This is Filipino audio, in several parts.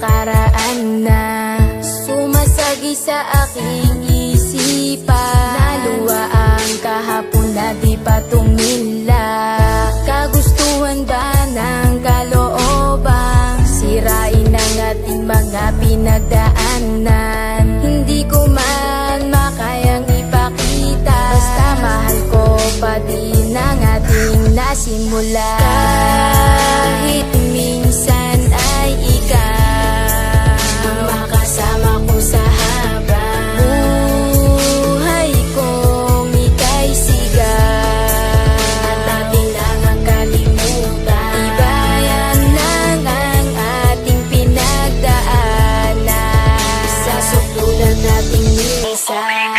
nakaraan na sumasagi sa aking isipan. Naluwa ang kahapon na di pa tumila. Kagustuhan ba ng kalooban sirain ang ating mga pinagdaanan? Hindi ko man makayang ipakita, basta mahal ko pa din ang ating nasimula. Kahit minsan ay ikaw ang makasama ko sa habang buhay kong ika'y sigaw. At ating lang ang kalimutan, tibayan lang ang ating pinagdaanan sa sukdulan nating minsan.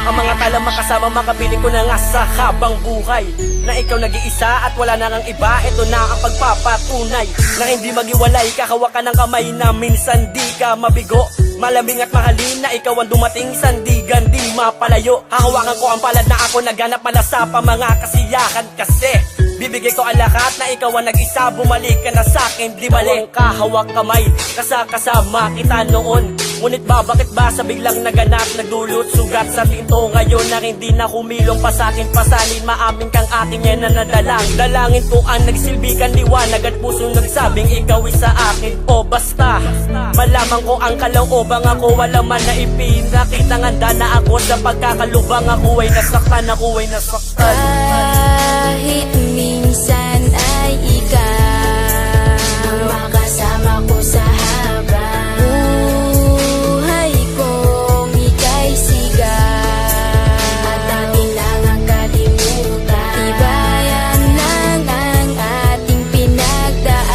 Ang mga tala makasama, makapiling ko na nga sa habang buhay na ikaw nag-iisa at wala na ngang iba. Ito na ang pagpapatunay na hindi magiwalay. Kakawakan ng kamay na minsan di ka mabigo. Malamig at mahalin na ikaw ang dumating, sandigan di mapalayo. Hahawakan ko ang palad na ako naghanap malasa pa mga kasiyahan. Kasi bibigay ko ang lahat na ikaw ang nag-isa. Bumalik ka na sa'kin, di mali. Kahawak kamay, kasama kita noon. Ngunit bakit ba sa biglang naganap, nagdulot sugat sa tinto ngayon na hindi na humilong pa sa'kin. Pasalin, maamin kang aking yan na nadalang. Dalangin ko ang nagsilbi kang liwanag at pusong nagsabing ikaw isa akin. O basta, malaman ko ang kalooban ako, wala man na ipinakita. Handa na ako sa pagkakalubang, ako ay nasaktan, ako ay nasaktan. Kahit minsan ay ikaw ang makasama ko sa habang buhay kong ika'y sigaw. At ating lang ang kalimutan, tibayan lang ang ating pinagdaanan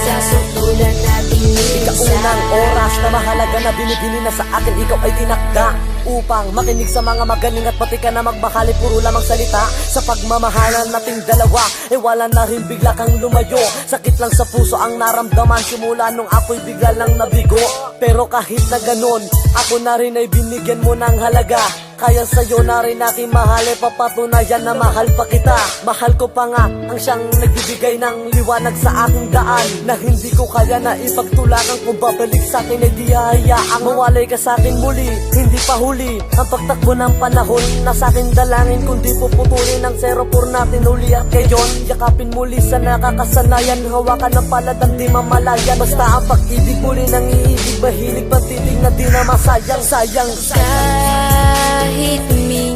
sa sukdulan nating minsan. Ikaunang oras na mahalaga na binibini na sa akin, ikaw ay tinakda upang makinig sa mga magaling at pati ka na magbakali. Puro lamang salita sa pagmamahalan nating dalawa, wala na rin bigla kang lumayo. Sakit lang sa puso ang naramdaman simula nung ako'y bigla lang nabigo. Pero kahit na ganon, ako na rin ay binigyan mo ng halaga. Kaya sa'yo na rin aking mahal, papatunayan na mahal pa kita. Mahal ko pa nga ang siyang nagbibigay ng liwanag sa aking daan, na hindi ko kaya na ipagtulakan. Kung babalik sa'kin ay di hayaang mawalay ka sa'kin muli. Hindi pa huli ang pagtakbo ng panahon na sa'kin dalangin, kundi puputulin ang 04 natin uli. At ngayon, yakapin muli sa nakakasanayan, hawakan ng palad ang di mamalayan. Basta ang pag-ibig muli nang iibig, mahilig pang titig na di na masayang. Sayang, Kahit minsan